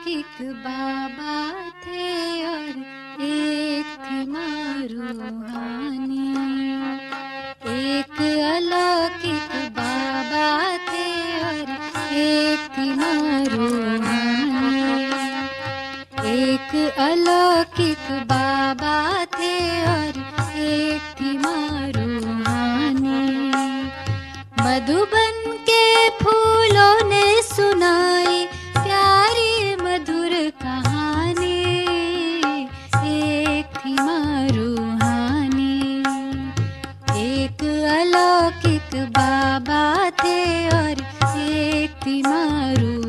अलौकिक बाबा थे और एक थी माँ रूहानी। एक अलौकिक बाबा थे और एक थी माँ रूहानी। एक अलौकिक बाबा थे और एक थी माँ रूहानी। मधुबन के फूलों ने सुनाई प्यारी मधुर कहानी। एक थी माँ रूहानी। एक अलौकिक बाबा थे और एक थी माँ रूहानी।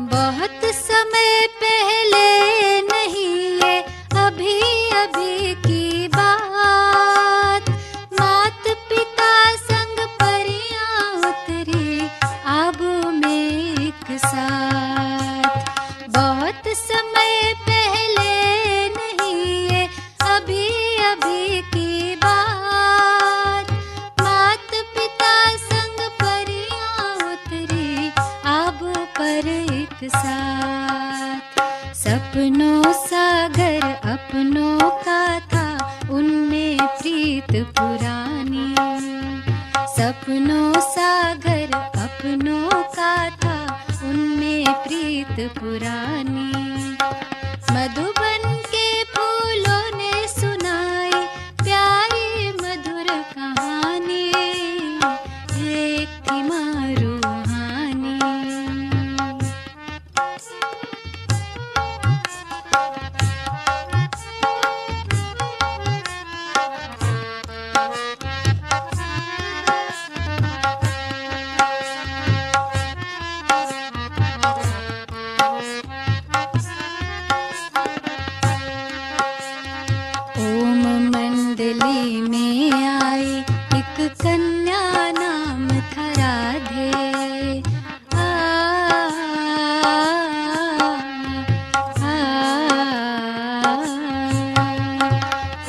बहुत समय पहले नहीं ये अभी अभी की बात। मात पिता संग परियां उतरी आबू में एक साथ। बहुत समय पहले नहीं ये अभी अभी की बात। मात पिता संग परियां उतरी आबू पर एक साथ। सपनों सागर अपनों का था उनमें प्रीत पुरानी। सपनों सागर अपनों का था उनमें प्रीत पुरानी। मधुबन के फूलों ने सुनाई प्यारी मधुर कहानी। एक थी माँ रूहानी। ओम मंडली में आई एक कन्या नाम था राधे। आ,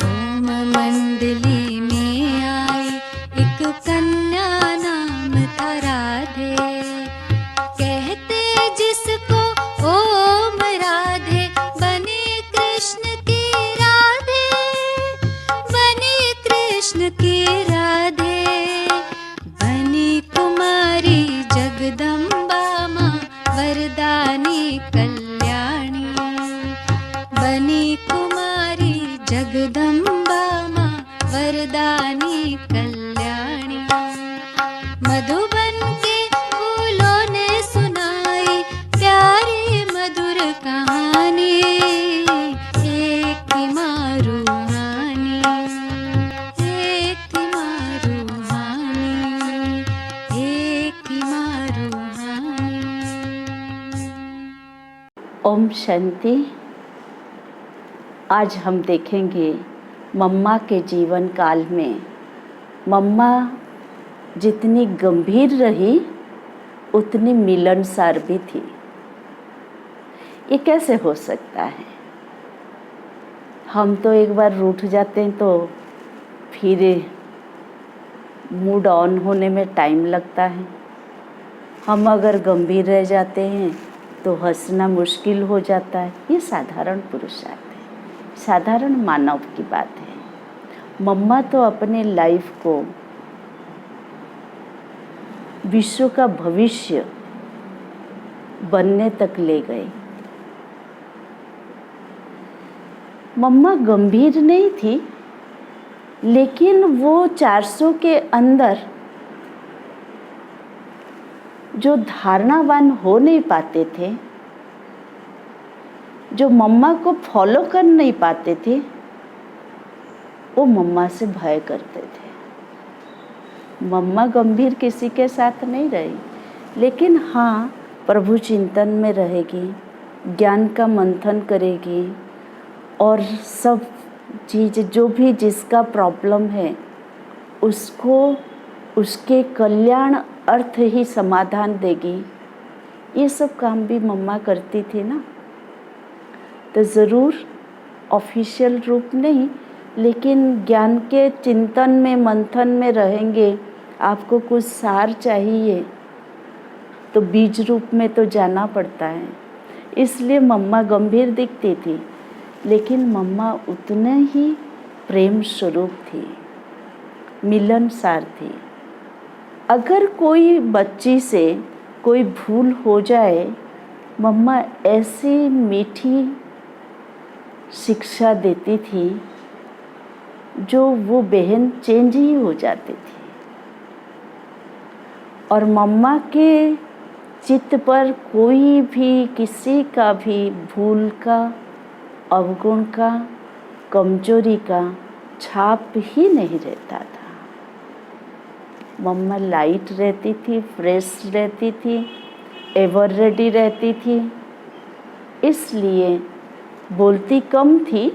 ओम मंडली में आई एक कन्या नाम था राधे। कहते जिसको ओम राधे बने कृष्ण की राधे। बनी कृष्ण की राधे। बनी कुमारी जगदम्बा माँ वरदानी कल्याणी। बनी कुमारी जगदम्बा माँ वरदानी कल्याणी। मधुबन के फूलों ने सुनाई प्यारी मधुर कहानी। एक थी माँ रूहानी। एक थी माँ रूहानी। एक थी माँ रूहानी। ओम शांति। आज हम देखेंगे मम्मा के जीवन काल में मम्मा जितनी गंभीर रही उतनी मिलनसार भी थी। ये कैसे हो सकता है? हम तो एक बार रूठ जाते हैं तो फिर मूड ऑन होने में टाइम लगता है। हम अगर गंभीर रह जाते हैं तो हंसना मुश्किल हो जाता है। ये साधारण पुरुषार्थ है, साधारण मानव की बात है। मम्मा तो अपने लाइफ को विश्व का भविष्य बनने तक ले गए। मम्मा गंभीर नहीं थी, लेकिन वो 400 के अंदर जो धारणावान हो नहीं पाते थे, जो मम्मा को फॉलो कर नहीं पाते थे, वो मम्मा से भय करते थे। मम्मा गंभीर किसी के साथ नहीं रही, लेकिन हाँ प्रभु चिंतन में रहेगी, ज्ञान का मंथन करेगी और सब चीज़ जो भी जिसका प्रॉब्लम है उसको उसके कल्याण अर्थ ही समाधान देगी, ये सब काम भी मम्मा करती थी ना। तो ज़रूर ऑफिशियल रूप नहीं, लेकिन ज्ञान के चिंतन में मंथन में रहेंगे, आपको कुछ सार चाहिए तो बीज रूप में तो जाना पड़ता है। इसलिए मम्मा गंभीर दिखती थी, लेकिन मम्मा उतने ही प्रेम स्वरूप थी, मिलनसार थी। अगर कोई बच्ची से कोई भूल हो जाए, मम्मा ऐसी मीठी शिक्षा देती थी जो वो बहन चेंज ही हो जाती थी। और मम्मा के चित्त पर कोई भी किसी का भी भूल का, अवगुण का, कमजोरी का छाप ही नहीं रहता था। मम्मा लाइट रहती थी, फ्रेश रहती थी, एवर रेडी रहती थी। इसलिए बोलती कम थी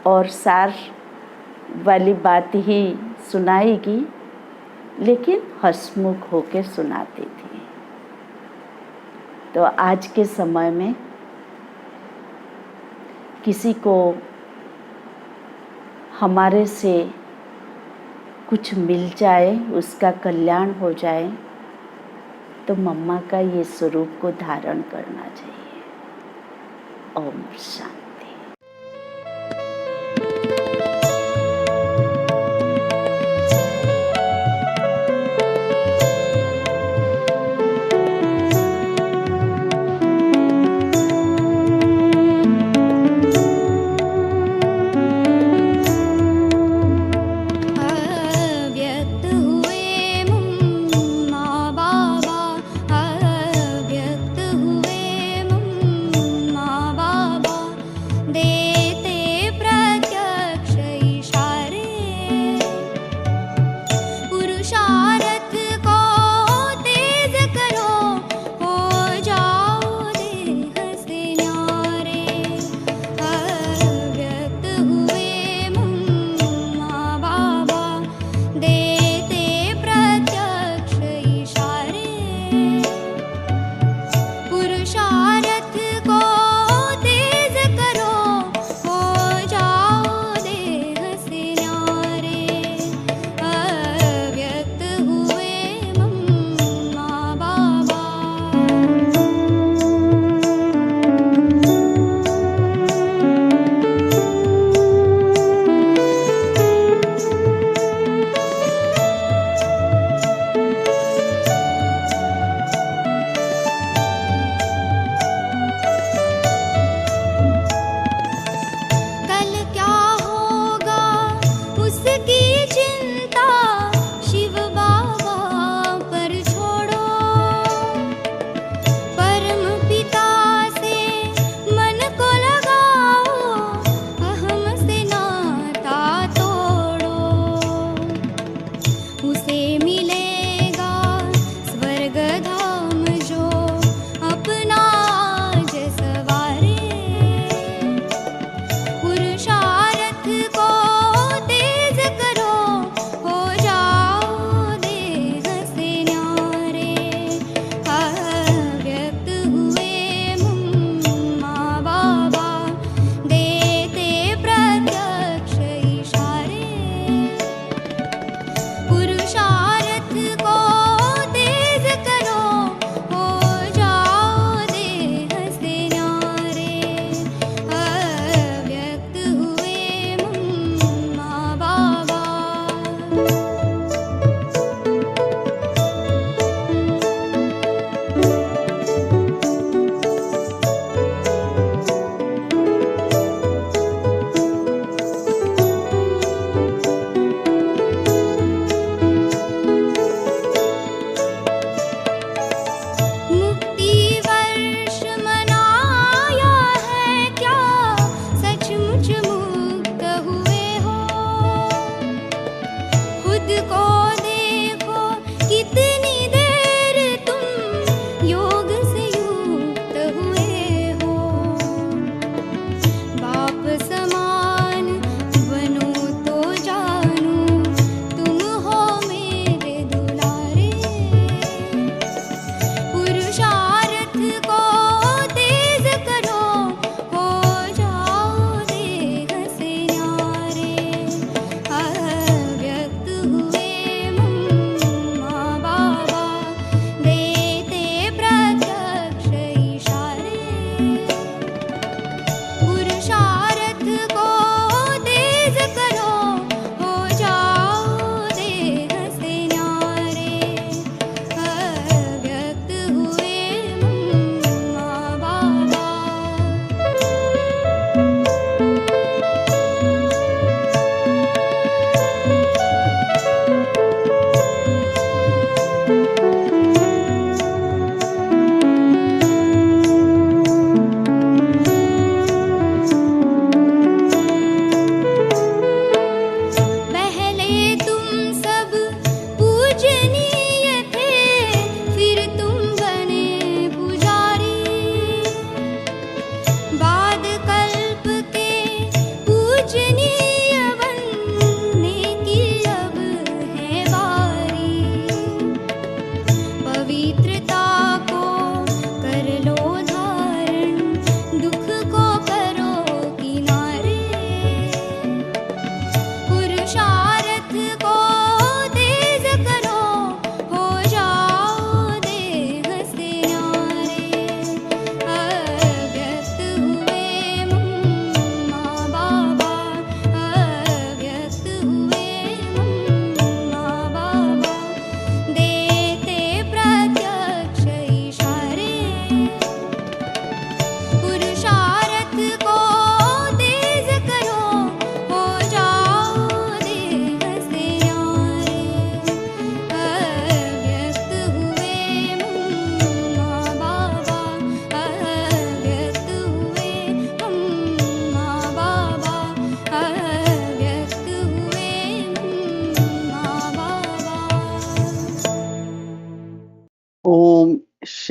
और सार वाली बात ही सुनाएगी, लेकिन हंसमुख होकर सुनाती थी। तो आज के समय में किसी को हमारे से कुछ मिल जाए, उसका कल्याण हो जाए, तो मम्मा का ये स्वरूप को धारण करना चाहिए। ओम शांति।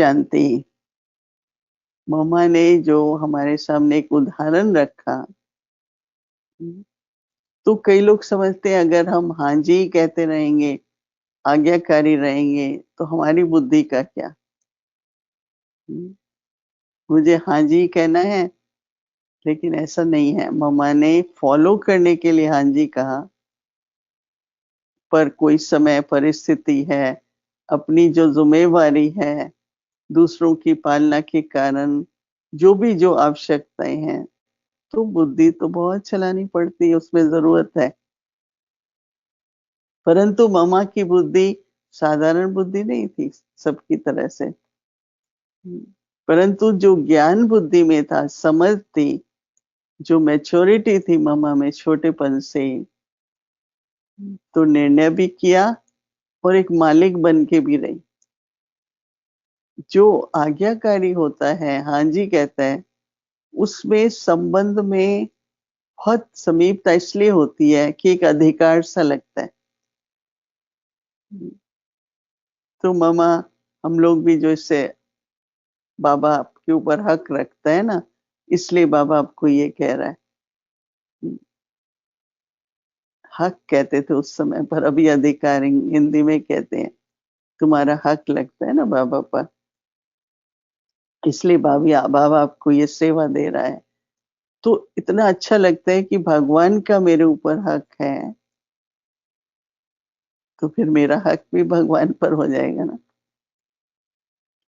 शांति। मम्मा ने जो हमारे सामने एक उदाहरण रखा, तो कई लोग समझते हैं अगर हम हाँ जी कहते रहेंगे, आज्ञाकारी रहेंगे, तो हमारी बुद्धि का क्या? मुझे हाँ जी कहना है, लेकिन ऐसा नहीं है। मम्मा ने फॉलो करने के लिए हाँ जी कहा, पर कोई समय परिस्थिति है, अपनी जो ज़िम्मेवारी है, दूसरों की पालना के कारण जो आवश्यकताएँ हैं, तो बुद्धि तो बहुत चलानी पड़ती है, उसमें ज़रूरत है। परंतु मम्मा की बुद्धि साधारण बुद्धि नहीं थी सबकी तरह से। परंतु जो ज्ञान बुद्धि में था, समझ थी, जो मैच्योरिटी थी मम्मा में छोटेपन से, तो निर्णय भी किया और एक मालिक बन के भी रही। जो आज्ञाकारी होता है, हाँ जी कहता है, उसमें संबंध में बहुत समीपता इसलिए होती है कि एक अधिकार सा लगता है। तो मम्मा, हम लोग भी जो इससे बाबा आपके ऊपर हक रखता है ना, इसलिए बाबा आपको ये कह रहा है। हक कहते थे उस समय पर, अभी अधिकार हिंदी में कहते हैं। तुम्हारा हक लगता है ना बाबा पर, इसलिए बाबा आपको ये सेवा दे रहा है। तो इतना अच्छा लगता है कि भगवान का मेरे ऊपर हक है, तो फिर मेरा हक भी भगवान पर हो जाएगा ना।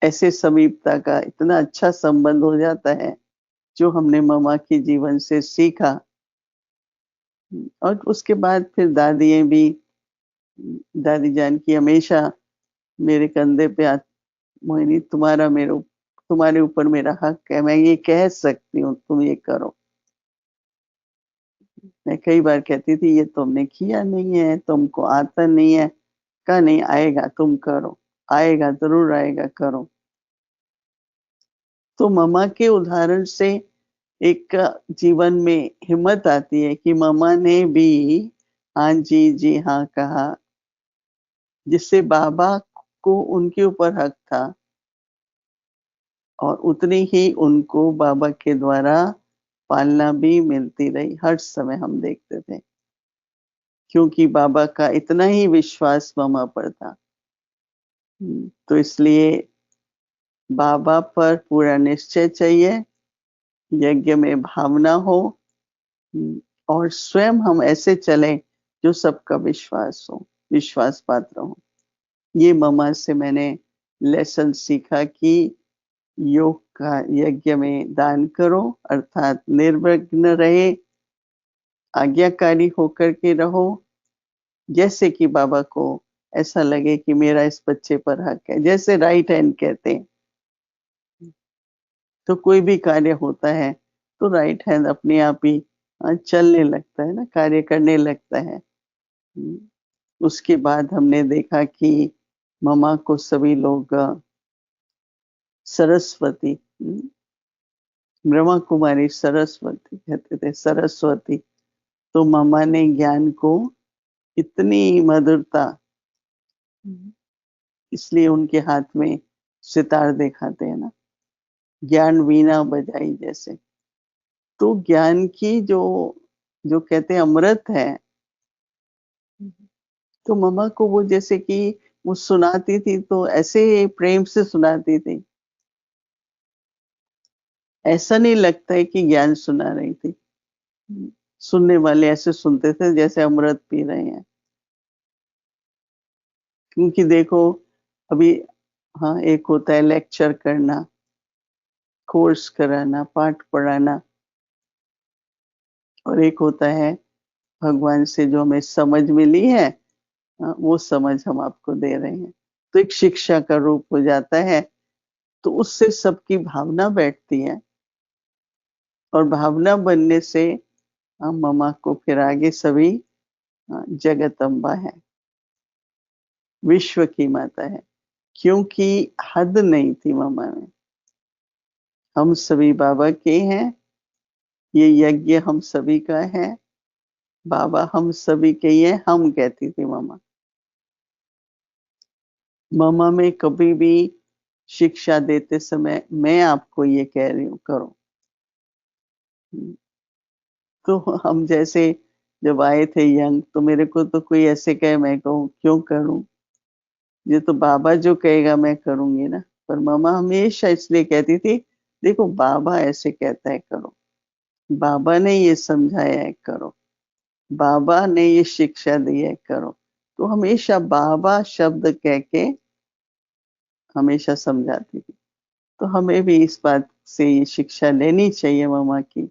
ऐसे समीपता का इतना अच्छा संबंध हो जाता है, जो हमने मम्मा के जीवन से सीखा। और उसके बाद फिर दादियाँ भी, दादी जान की हमेशा मेरे कंधे पे मोहिनी तुम्हारे ऊपर मेरा हक है, मैं ये कह सकती हूँ, तुम ये करो। मैं कई बार कहती थी ये तुमने किया नहीं है, तुमको आता नहीं है। कहा नहीं आएगा, तुम करो, आएगा जरूर आएगा, करो। तो मम्मा के उदाहरण से एक जीवन में हिम्मत आती है कि मम्मा ने भी हाँ जी, जी हाँ कहा, जिससे बाबा को उनके ऊपर हक था और उतनी ही उनको बाबा के द्वारा पालना भी मिलती रही। हर समय हम देखते थे, क्योंकि बाबा का इतना ही विश्वास मम्मा पर था। तो इसलिए बाबा पर पूरा निश्चय चाहिए, यज्ञ में भावना हो, और स्वयं हम ऐसे चलें जो सबका विश्वास हो, विश्वास पात्र हो। ये मम्मा से मैंने लेसन सीखा कि योग का यज्ञ में दान करो, अर्थात निर्विघ्न रहे, आज्ञाकारी होकर के रहो, जैसे कि बाबा को ऐसा लगे कि मेरा इस बच्चे पर हक है। जैसे राइट हैंड कहते हैं, तो कोई भी कार्य होता है तो राइट हैंड अपने आप ही चलने लगता है ना, कार्य करने लगता है। उसके बाद हमने देखा कि मम्मा को सभी लोग सरस्वती, ब्रह्मा कुमारी सरस्वती कहते थे, सरस्वती। तो मम्मा ने ज्ञान को इतनी मधुरता, इसलिए उनके हाथ में सितार दिखाते हैं ना, ज्ञान वीणा बजाई जैसे। तो ज्ञान की जो जो कहते हैं अमृत है, तो मम्मा को वो जैसे कि वो सुनाती थी तो ऐसे प्रेम से सुनाती थी, ऐसा नहीं लगता है कि ज्ञान सुना रही थी। सुनने वाले ऐसे सुनते थे जैसे अमृत पी रहे हैं। क्योंकि देखो अभी, हाँ, एक होता है लेक्चर करना, कोर्स कराना, पाठ पढ़ाना, और एक होता है भगवान से जो हमें समझ मिली है, वो समझ हम आपको दे रहे हैं। तो एक शिक्षा का रूप हो जाता है, तो उससे सबकी भावना बैठती है, और भावना बनने से मम्मा को फिर आगे सभी जगत अम्बा है, विश्व की माता है, क्योंकि हद नहीं थी मम्मा में। हम सभी बाबा के हैं, ये यज्ञ हम सभी का है, बाबा हम सभी के ही है, हम कहती थी मम्मा। मम्मा में कभी भी शिक्षा देते समय मैं आपको ये कह रही हूँ करो। तो हम जैसे जब आए थे यंग, तो मेरे को तो कोई ऐसे कहे मैं कहूँ क्यों करूँ? ये तो बाबा जो कहेगा मैं करूँगी ना। पर मम्मा हमेशा इसलिए कहती थी, देखो बाबा ऐसे कहता है करो, बाबा ने ये समझाया है करो, बाबा ने ये शिक्षा दी है करो। तो हमेशा बाबा शब्द कह के हमेशा समझाती थी। तो हमें भी इस बात से ये शिक्षा लेनी चाहिए मम्मा की,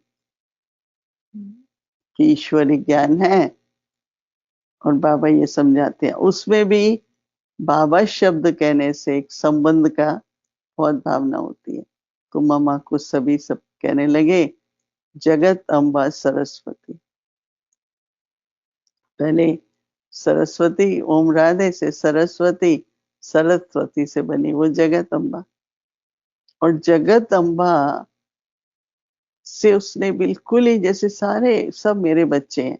कि ईश्वरी ज्ञान है और बाबा ये समझाते हैं। उसमें भी बाबा शब्द कहने से एक संबंध का बहुत भावना होती है। तो मम्मा को सभी सब कहने लगे जगत अम्बा सरस्वती। पहले सरस्वती ओम राधे से सरस्वती, सरस्वती से बनी वो जगत अम्बा। और जगत अम्बा से उसने बिल्कुल ही जैसे सारे सब मेरे बच्चे हैं।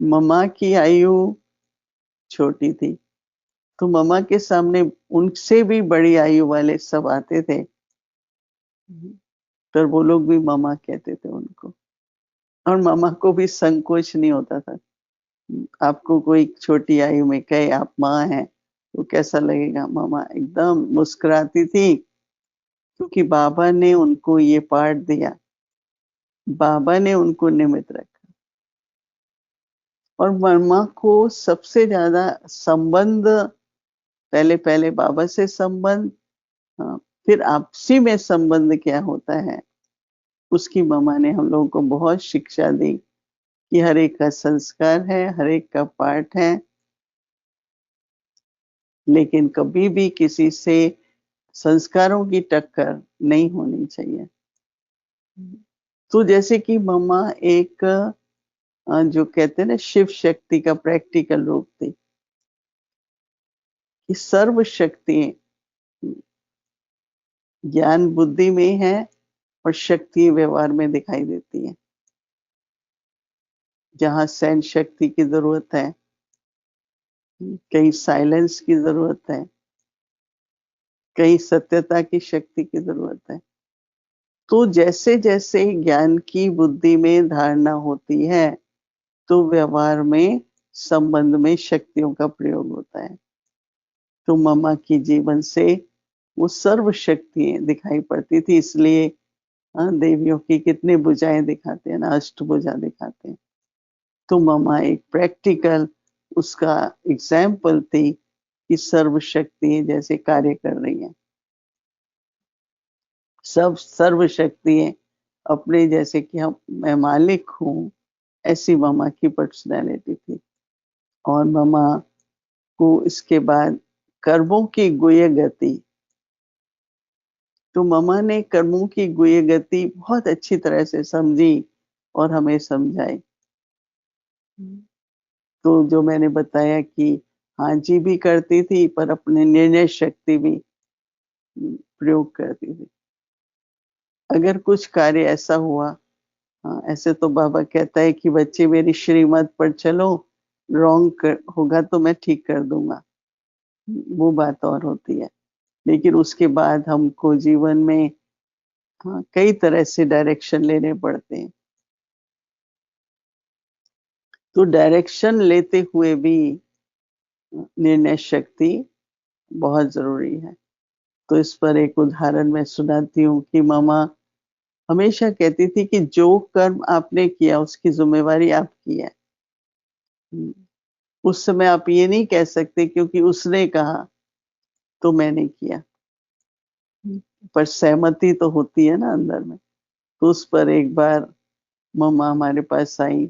मम्मा की आयु छोटी थी, तो मम्मा के सामने उनसे भी बड़ी आयु वाले सब आते थे, पर वो लोग भी मम्मा कहते थे उनको। और मम्मा को भी संकोच नहीं होता था। आपको कोई छोटी आयु में कहे आप माँ हैं तो कैसा लगेगा? मम्मा एकदम मुस्कुराती थी, क्योंकि बाबा ने उनको ये पाठ दिया, बाबा ने उनको निमित्त रखा। और मम्मा को सबसे ज्यादा संबंध पहले पहले बाबा से संबंध, हाँ, फिर आपसी में संबंध क्या होता है उसकी मम्मा ने हम लोगों को बहुत शिक्षा दी, कि हर एक का संस्कार है, हर एक का पाठ है, लेकिन कभी भी किसी से संस्कारों की टक्कर नहीं होनी चाहिए। तो जैसे कि मम्मा एक जो कहते हैं ना शिव शक्ति का प्रैक्टिकल रूप थी, कि सर्व शक्ति ज्ञान बुद्धि में है और शक्ति व्यवहार में दिखाई देती है। जहाँ सहन शक्ति की जरूरत है, कहीं साइलेंस की जरूरत है, कहीं सत्यता की शक्ति की जरूरत है। तो जैसे जैसे ज्ञान की बुद्धि में धारणा होती है, तो व्यवहार में संबंध में शक्तियों का प्रयोग होता है। तो मम्मा की जीवन से वो सर्व शक्तियां दिखाई पड़ती थी, इसलिए देवियों की कितनी भुजाएं दिखाते हैं ना, अष्टभुजा दिखाते हैं। तो मम्मा एक प्रैक्टिकल उसका एग्जाम्पल थी, कि सर्व शक्तियां जैसे कार्य कर रही हैं, सब सर्व शक्तियां अपने जैसे कि हम मैं मालिक हूँ, ऐसी मम्मा की पर्सनैलिटी थी। और मम्मा को इसके बाद कर्मों की गुह्य गति, तो मम्मा ने कर्मों की गुह्य गति बहुत अच्छी तरह से समझी और हमें समझाई। तो जो मैंने बताया कि हाँ जी भी करती थी, पर अपने निर्णय शक्ति भी प्रयोग करती थी। अगर कुछ कार्य ऐसा हुआ, हाँ, ऐसे तो बाबा कहता है कि बच्चे मेरी श्रीमत पर चलो, रॉन्ग होगा तो मैं ठीक कर दूंगा, वो बात और होती है। लेकिन उसके बाद हमको जीवन में हाँ, कई तरह से डायरेक्शन लेने पड़ते हैं। तो डायरेक्शन लेते हुए भी निर्णय शक्ति बहुत जरूरी है। तो इस पर एक उदाहरण मैं सुनाती हूँ, कि मामा हमेशा कहती थी कि जो कर्म आपने किया उसकी जिम्मेवारी आपकी है। उस समय आप ये नहीं कह सकते क्योंकि उसने कहा तो मैंने किया, पर सहमति तो होती है ना अंदर में। तो उस पर एक बार मम्मा हमारे पास आई,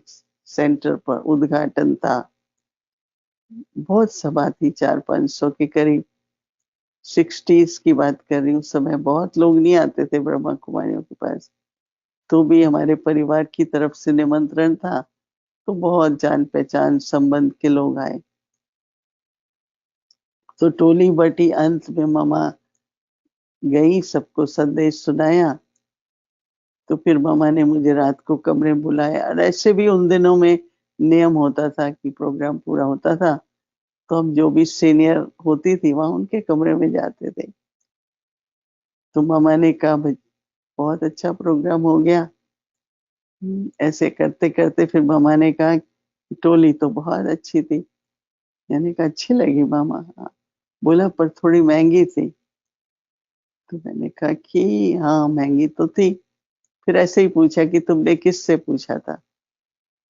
सेंटर पर उद्घाटन था, बहुत सभा थी 400-500 के करीब, 60s की बात कर रही हूँ। उस समय बहुत लोग नहीं आते थे ब्रह्मा कुमारियों के पास, तो भी हमारे परिवार की तरफ से निमंत्रण था, तो बहुत जान पहचान संबंध के लोग आए। तो टोली बटी, अंत में मम्मा गई, सबको संदेश सुनाया। तो फिर मम्मा ने मुझे रात को कमरे में बुलाया, और ऐसे भी उन दिनों में नियम होता था कि प्रोग्राम पूरा होता था तो हम जो भी सीनियर होती थी वहां उनके कमरे में जाते थे। तो मामा ने कहा भाई बहुत अच्छा प्रोग्राम हो गया। ऐसे करते करते फिर मामा ने कहा टोली तो बहुत अच्छी थी। मैंने कहा अच्छी लगी मामा? हाँ। बोला पर थोड़ी महंगी थी। तो मैंने कहा कि हाँ महंगी तो थी। फिर ऐसे ही पूछा कि तुमने किससे पूछा था?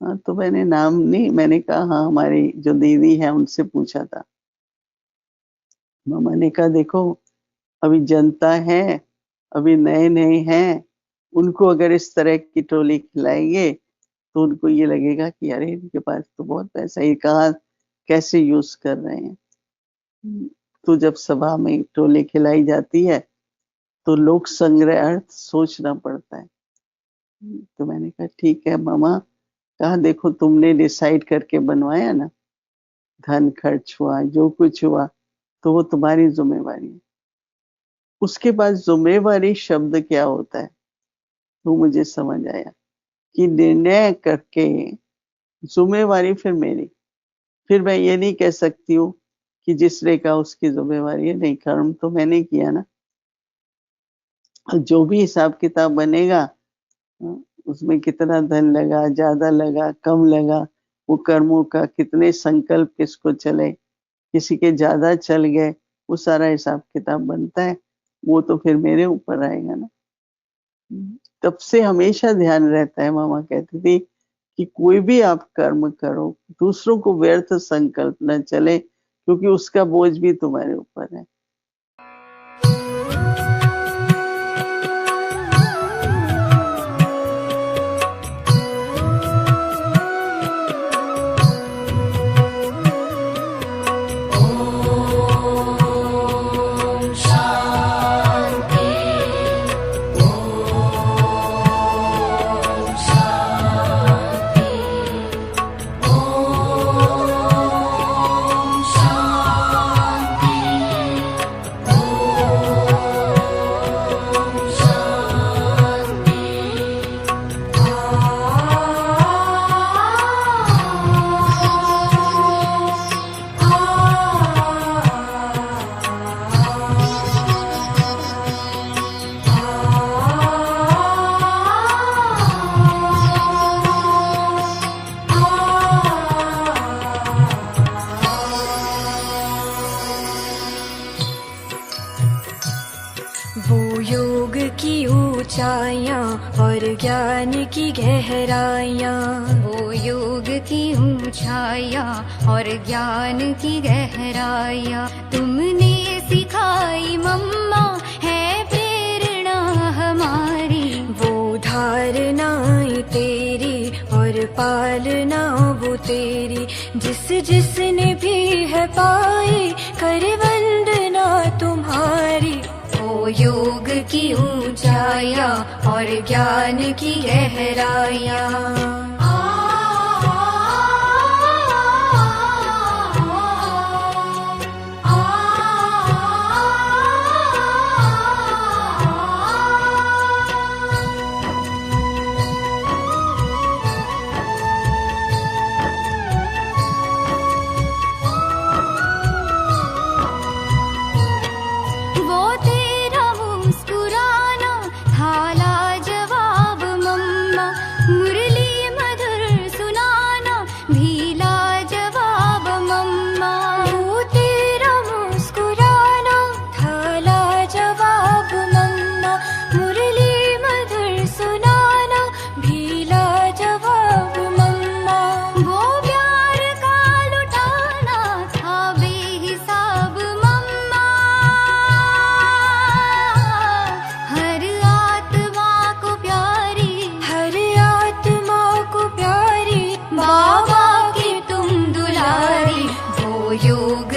हाँ तो मैंने नाम नहीं, मैंने कहा हाँ हमारी जो दीदी है उनसे पूछा था। मामा ने कहा देखो अभी जनता है, अभी नए नए हैं, उनको अगर इस तरह की टोली खिलाएंगे तो उनको ये लगेगा कि अरे इनके पास तो बहुत पैसा है, ये कहाँ कैसे यूज कर रहे हैं। तो जब सभा में टोली खिलाई जाती है तो लोक संग्रह अर्थ सोचना पड़ता है। तो मैंने कहा ठीक है मामा। कहा देखो तुमने डिसाइड करके बनवाया ना, धन खर्च हुआ जो कुछ हुआ तो वो तुम्हारी जिम्मेवारी है। उसके बाद जिम्मेवारी शब्द क्या होता है तो मुझे समझ आया कि निर्णय करके जिम्मेवारी फिर मेरी। फिर मैं ये नहीं कह सकती हूँ कि जिसने कहा उसकी जिम्मेवारी है, नहीं, कर्म तो मैंने किया ना। जो भी हिसाब किताब बनेगा उसमें कितना धन लगा, ज्यादा लगा, कम लगा, वो कर्मों का कितने संकल्प किसको चले, किसी के ज्यादा चल गए, वो सारा हिसाब किताब बनता है। वो तो फिर मेरे ऊपर आएगा ना। तब से हमेशा ध्यान रहता है, मामा कहती थी कि कोई भी आप कर्म करो दूसरों को व्यर्थ संकल्प न चले, क्योंकि उसका बोझ भी तुम्हारे ऊपर है। और ज्ञान की गहराइयाँ, वो योग की ऊंचाइयाँ और ज्ञान की गहराइयाँ तुमने सिखाई मम्मा, है प्रेरणा हमारी। वो धारणाएं तेरी और पालना वो तेरी, जिसने भी है पाई कर वंदना तुम्हारी। वो योग की ऊंचाइयाँ और ज्ञान की गहराइयाँ।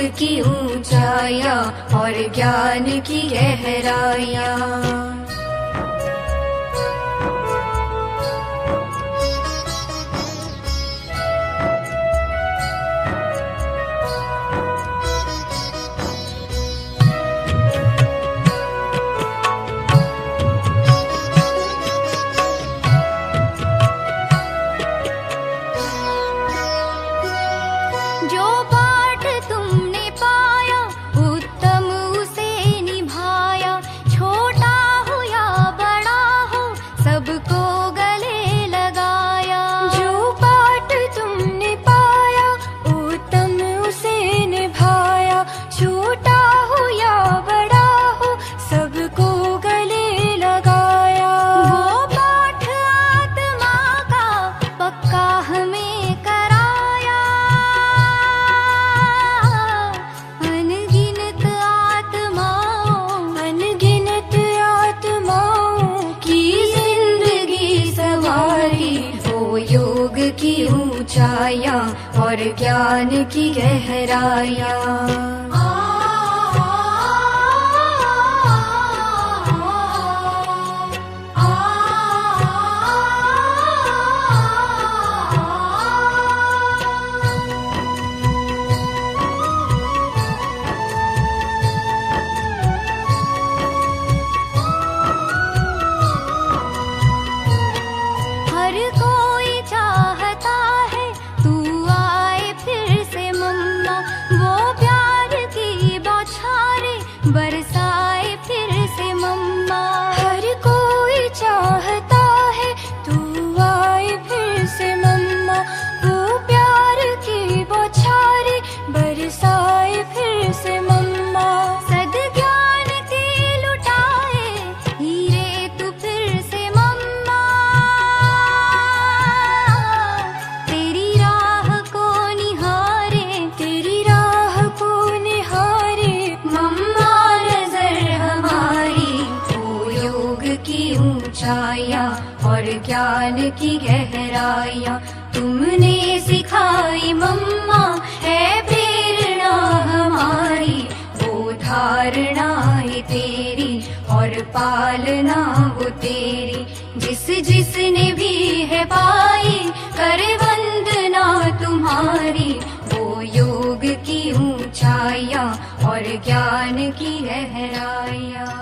की ऊंचाइयाँ और ज्ञान की गहराइयाँ। जो पाठ तुम की ऊंचाइयां और ज्ञान की गहराइयां। हर कोई चाहता है तू आए फिर से मम्मा, वो प्यार की बौछारें बरसाए फिर से मम्मा। हर कोई चाहता है तू आए फिर से मम्मा, वो प्यार की बौछारें बरसाए फिर से मम्मा। सद्ज्ञान की लुटाए हीरे तू फिर से मम्मा, तेरी राह को निहारे, तेरी राह को निहारे मम्मा नजर हमारी। वो योग की ऊंचाइयां और ज्ञान की गहराइयां तुमने सिखाई मम्मा, है प्रेरणा हमारी। वो धारणाएं तेरी और पालना वो तेरी, जिस जिसने भी है पाई करे वंदना तुम्हारी। वो योग की ऊंचाइयां और ज्ञान की गहराइयां।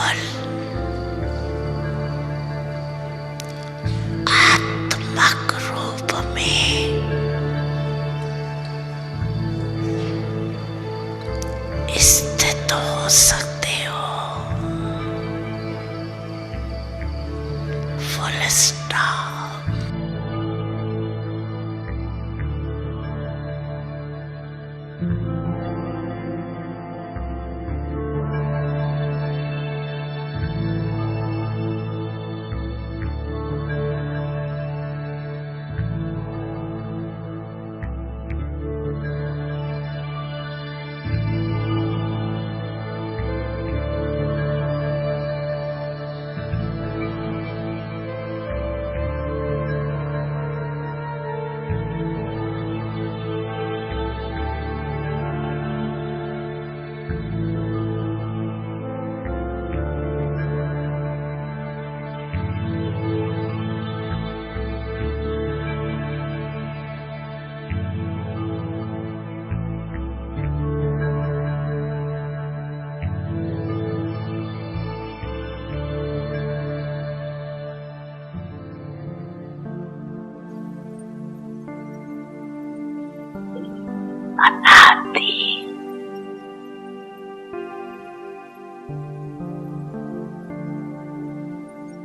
केवल आत्मक रूप में स्थित हो सकते हो। Full stop.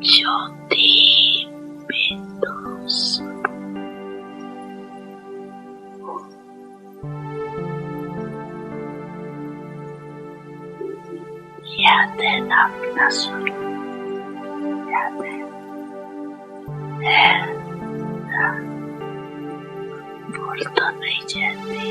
ज्योति बिंदु याद है ना अपना स्वरूप? याद है ना? भूल तो नहीं जाती।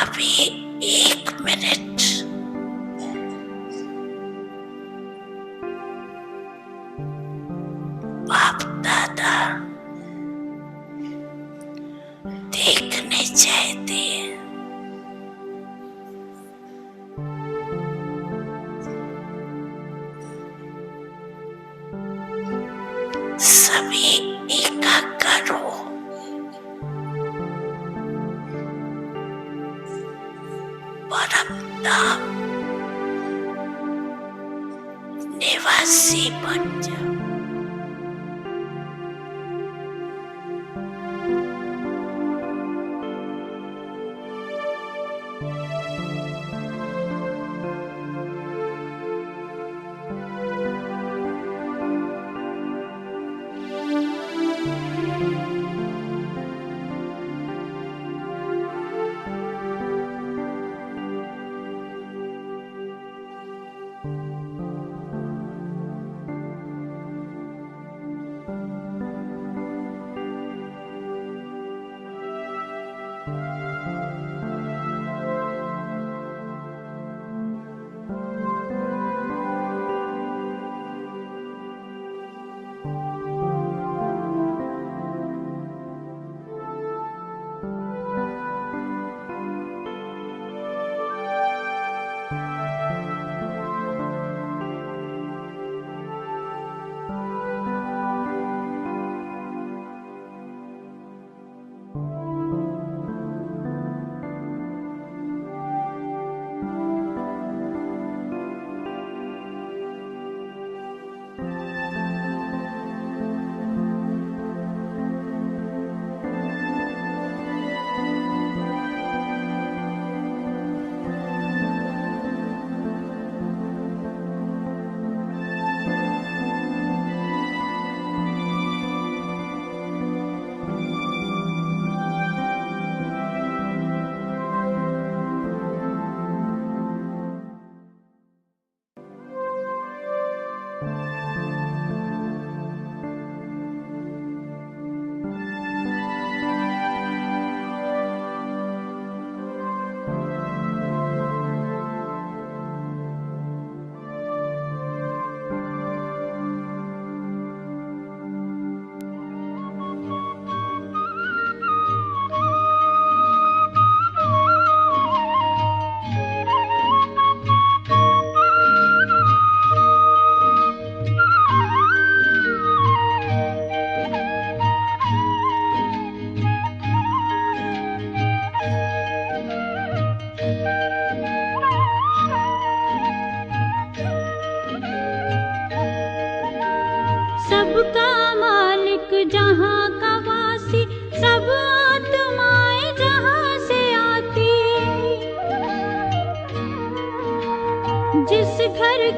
अभी 1 मिनट बाप दादा देखने चाहते हैं। सभी एकाग्र हो। परम धाम निवासी बन जाओ।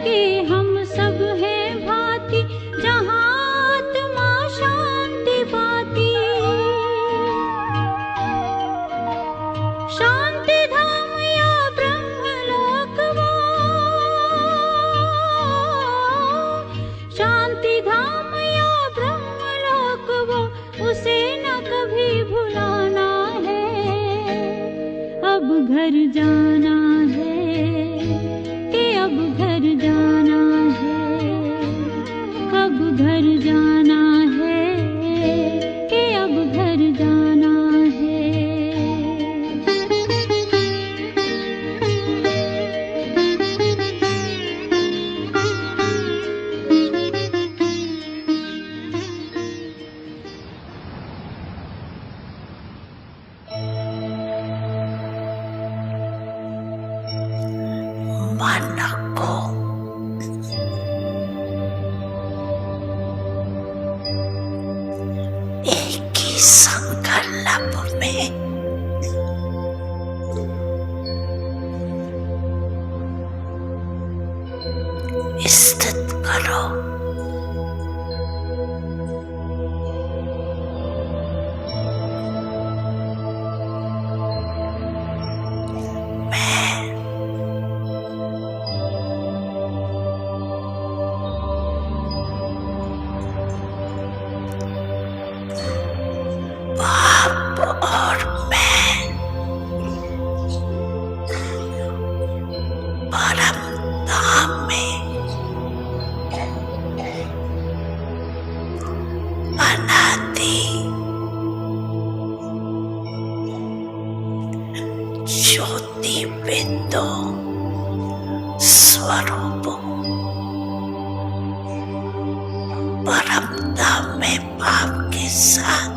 के हम सब हैं भांति, जहाँ आत्मा शांति पाती। शांति धाम या ब्रह्मलोक वो, शांति धाम या ब्रह्मलोक वो, उसे न कभी भुलाना है। अब घर जाना है कि अब घर जाना है, अब घर जाना है कि अब घर जाना है। मन को एक ही संकल्प में स्थित करो। बाप और मैं परम धाम में अनादि ज्योति बिंदु स्वरूप परम धाम में बाप के साथ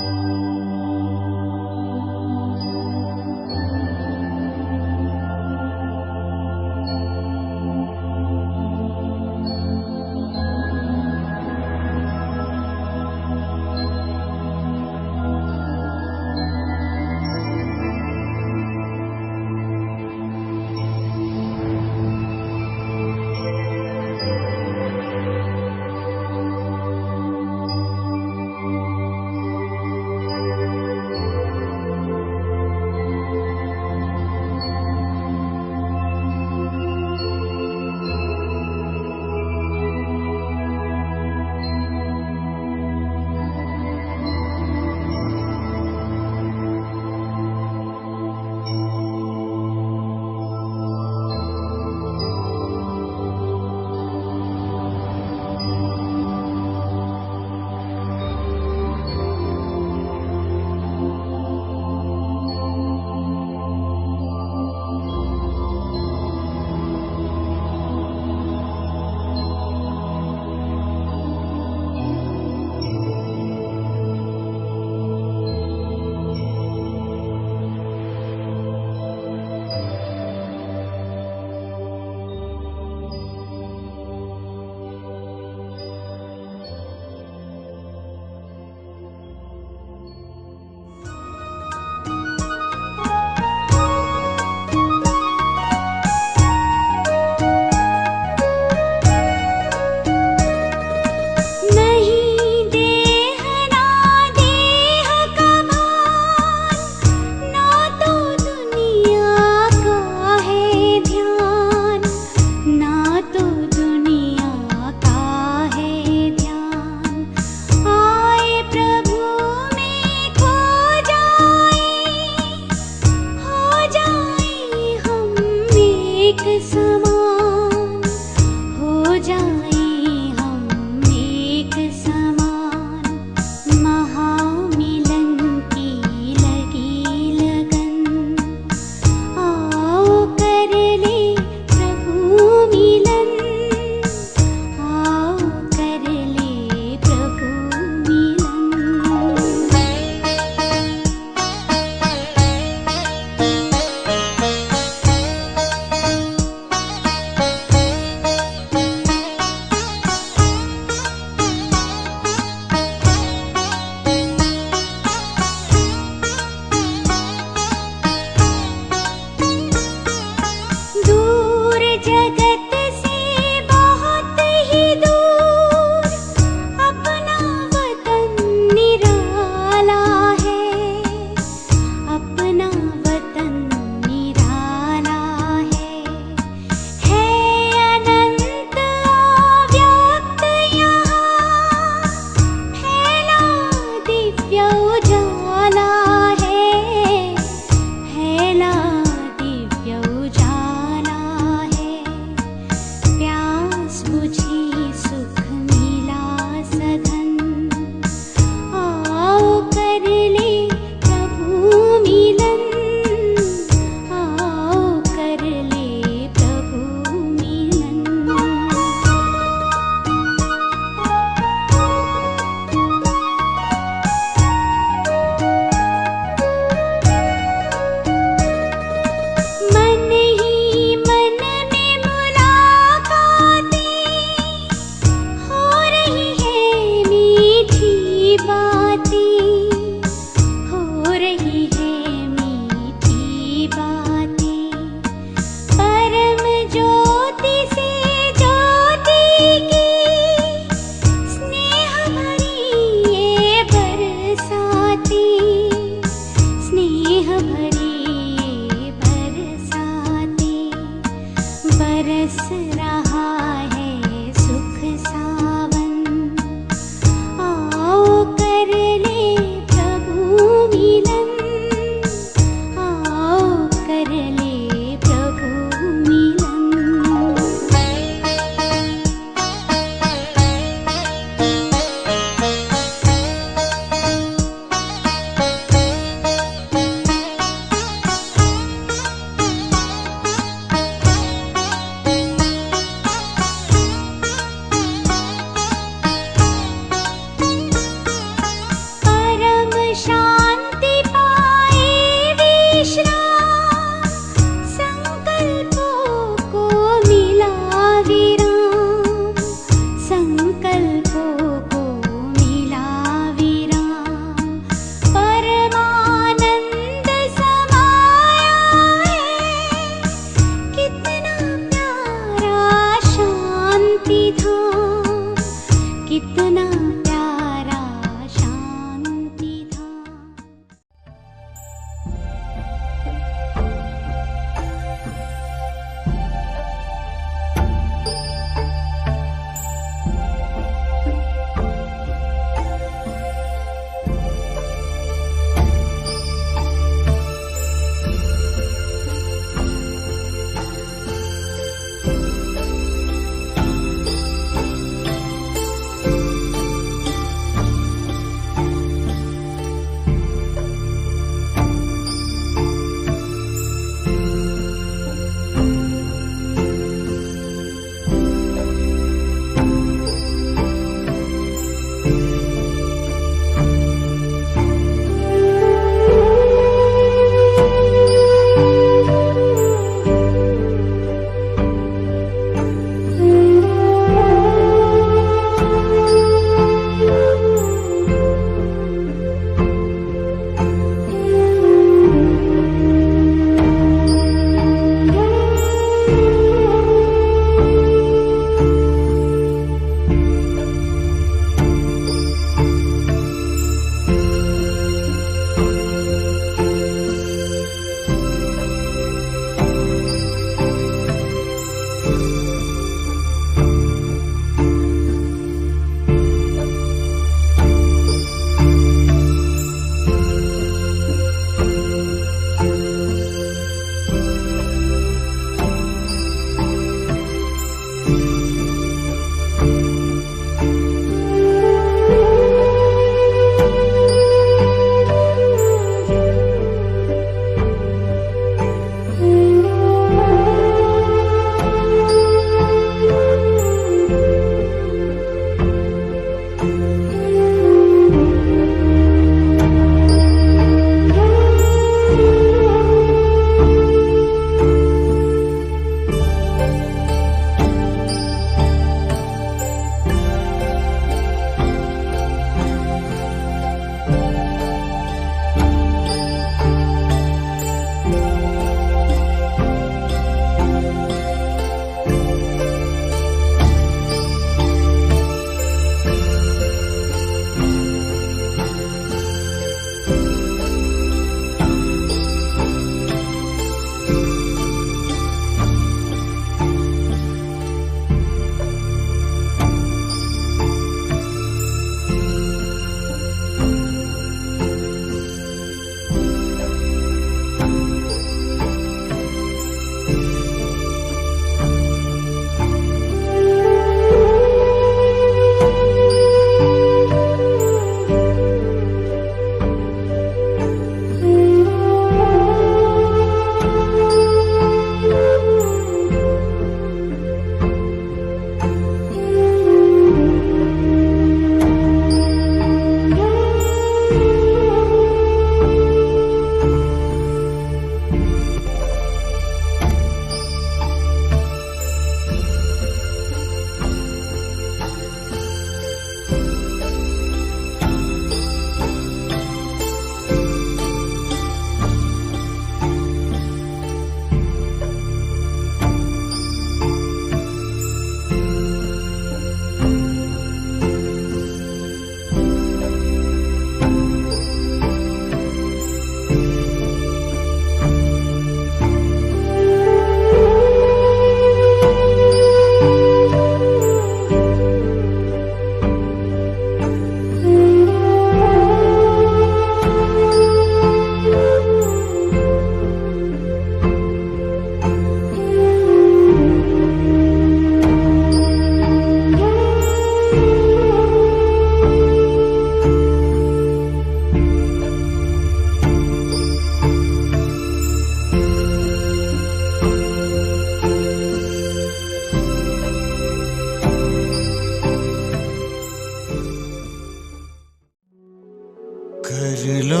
कर लो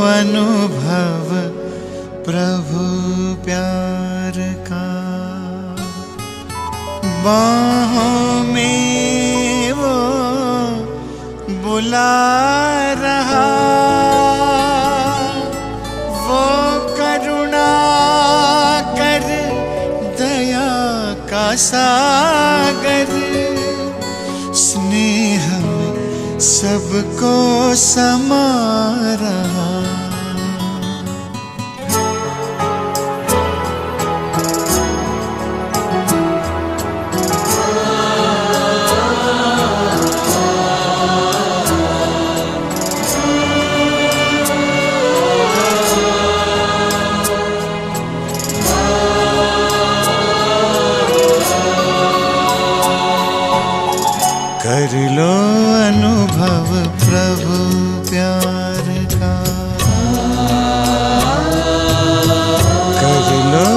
अनुभव प्रभु प्यार का, बाहों में वो बुला रहा, वो करुणा कर दया का सागर, स्नेह में सबको समा रहा। कर लो अनुभव प्रभु प्यार का, कर लो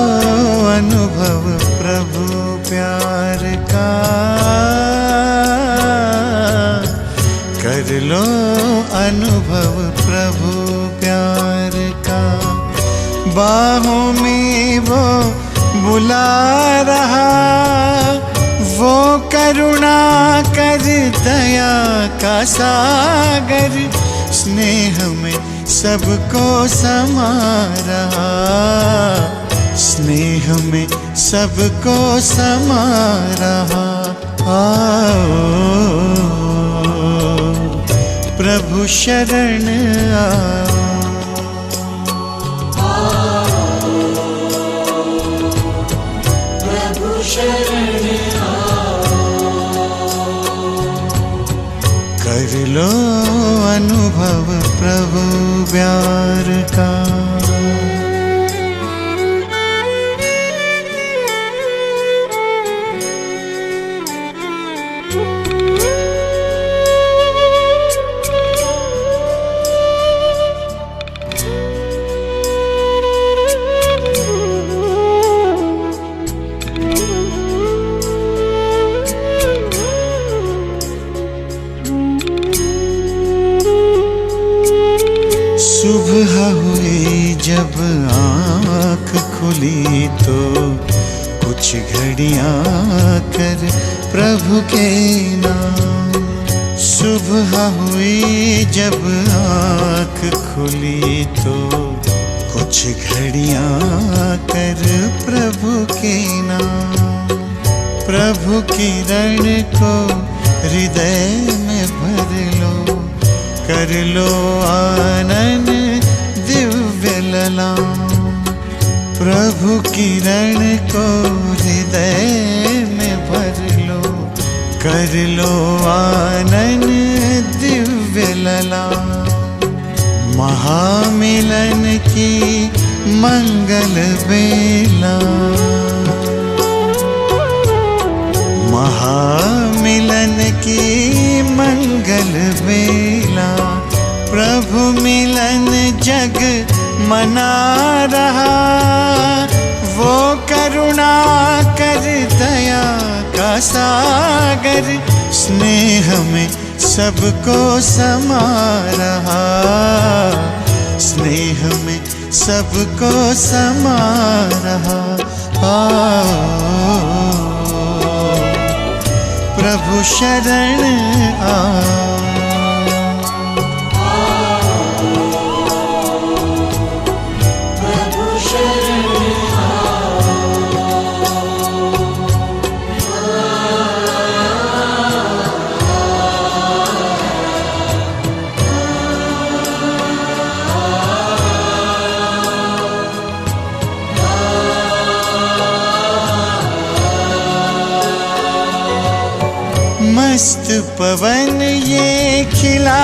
अनुभव प्रभु प्यार का, कर लो अनुभव प्रभु प्यार का, बाहों में वो बुला रहा, वो करुणा कर दया का सागर, स्नेह में सबको समा रहा, स्नेह में सबको समा रहा। आओ प्रभु शरण आओ, प्रभु शरण कर लो अनुभव प्रभु प्यार का। सुबह हुई जब आँख खुली तो कुछ घड़ियाँ कर प्रभु के नाम, सुबह हुई जब आँख खुली तो कुछ घड़ियाँ कर प्रभु के नाम, प्रभु किरण को हृदय में भर लो, कर लो आनंद दिव्य ललाम, प्रभु किरण को हृदय में भर लो, कर लो आनंद दिव्य ललाम, महामिलन की मंगल बेला, महामिलन की मंगल बेला, प्रभु मिलन जग मना रहा, वो करुणा कर दया का सागर, स्नेह में सबको समा रहा, स्नेह में सबको समा रहा। प्रभु शरण आओ, प्रभु शरण मस्त पवन ये खिला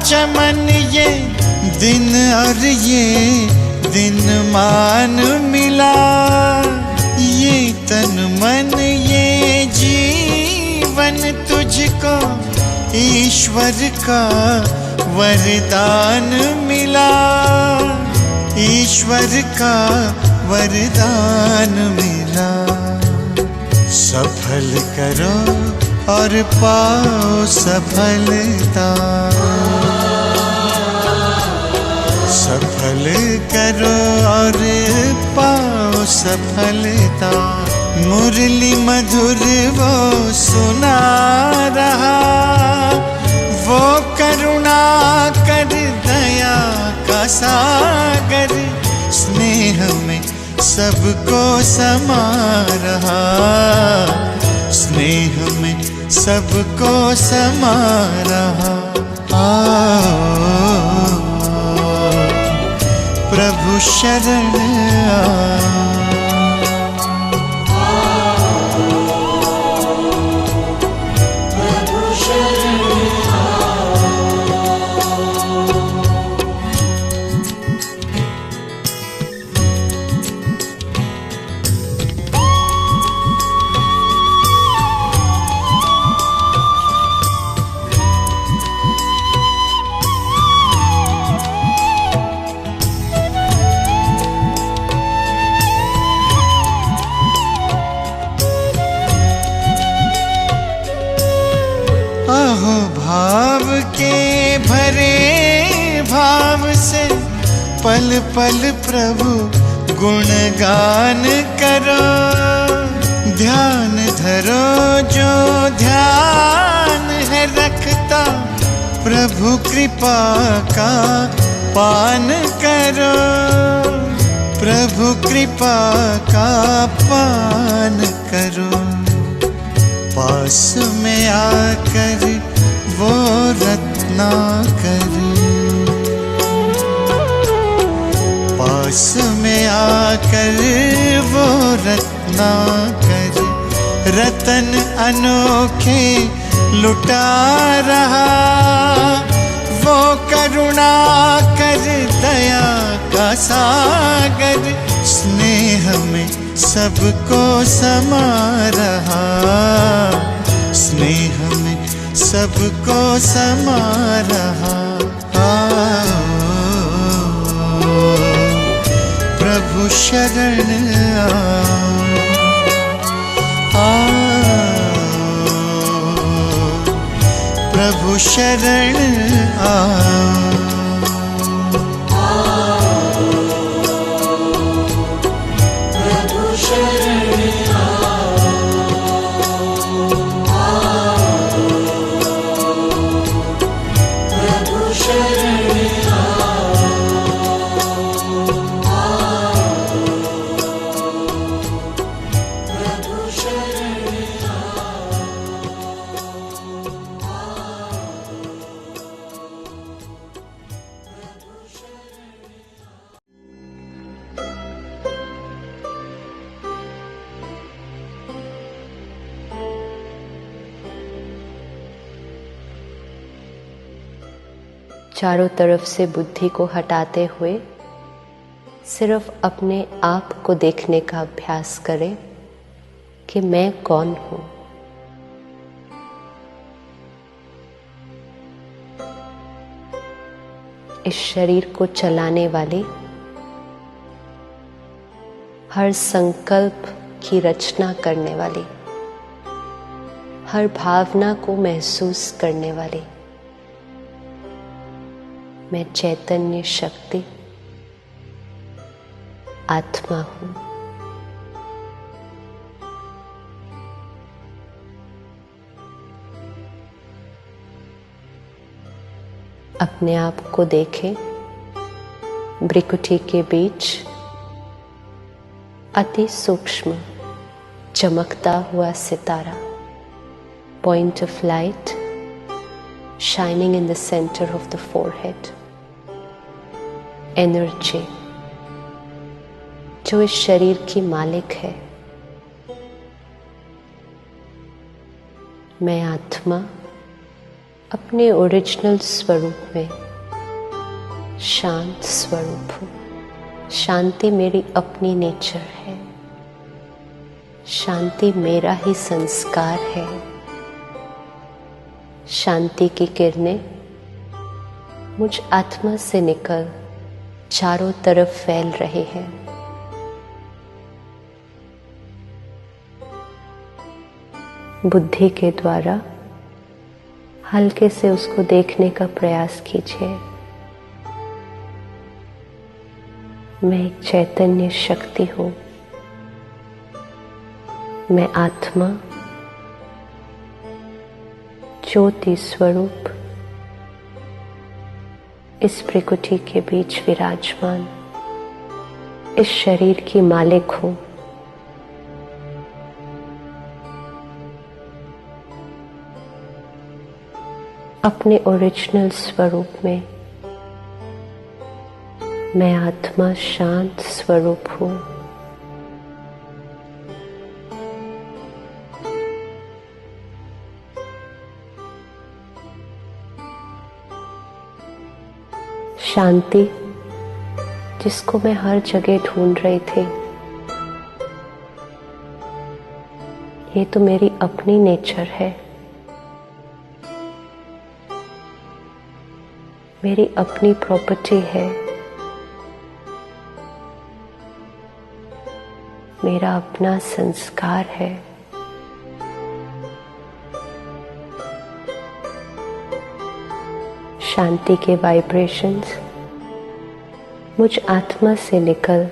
चमन, ये दिन और ये दिन मान मिला, ये तन मन ये जीवन तुझको ईश्वर का वरदान मिला, ईश्वर का वरदान मिला। सफल करो और पाओ सफलता। छल करो और पाओ सफलता। मुरली मधुर वो सुना रहा, वो करुणा कर दया का सागर, स्नेह में सबको समा रहा, स्नेह में सबको समा रहा। प्रभु शरण भाव के भरे भाव से पल पल प्रभु गुणगान करो। ध्यान धरो जो ध्यान है रखता, प्रभु कृपा का पान करो, प्रभु कृपा का पान करो। पास में आकर वो रत्नाकर, पास में आकर वो रत्नाकर, रतन अनोखे लुटा रहा। वो करुणा कर दया का सागर, स्नेह में सबको समा रहा, स्नेह में सबको समा रहा। प्रभु शरण प्रभु शरण चारों तरफ से बुद्धि को हटाते हुए सिर्फ अपने आप को देखने का अभ्यास करें कि मैं कौन हूँ। इस शरीर को चलाने वाली, हर संकल्प की रचना करने वाली, हर भावना को महसूस करने वाली मैं चैतन्य शक्ति आत्मा हूँ। अपने आप को देखें भ्रिकुटी के बीच अति सूक्ष्म चमकता हुआ सितारा, point of light shining in the center of the forehead, energy जो इस शरीर की मालिक है। मैं आत्मा अपने ओरिजिनल स्वरूप में शांत स्वरूप हूँ। शांति मेरी अपनी नेचर है, शांति मेरा ही संस्कार है। शांति की किरणें मुझ आत्मा से निकल चारों तरफ फैल रहे हैं। बुद्धि के द्वारा हल्के से उसको देखने का प्रयास कीजिए। मैं एक चैतन्य शक्ति हूँ। मैं आत्मा, ज्योति स्वरूप, इस प्रकृति के बीच विराजमान, इस शरीर की मालिक हूँ। अपने ओरिजिनल स्वरूप में मैं आत्मा शांत स्वरूप हूँ। शांति जिसको मैं हर जगह ढूंढ रही थी, ये तो मेरी अपनी नेचर है, मेरी अपनी प्रॉपर्टी है, मेरा अपना संस्कार है। शांति के वाइब्रेशंस मुझ आत्मा से निकल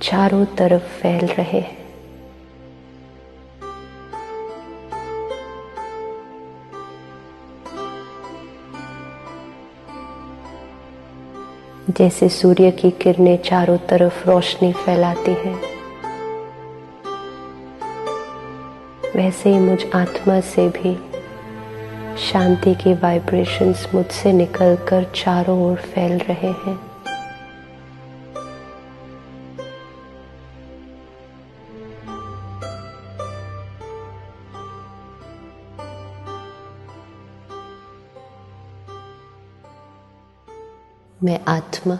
चारों तरफ फैल रहे हैं। जैसे सूर्य की किरणें चारों तरफ रोशनी फैलाती हैं, वैसे ही मुझ आत्मा से भी शांति के वाइब्रेशंस मुझसे निकलकर चारों ओर फैल रहे हैं। मैं आत्मा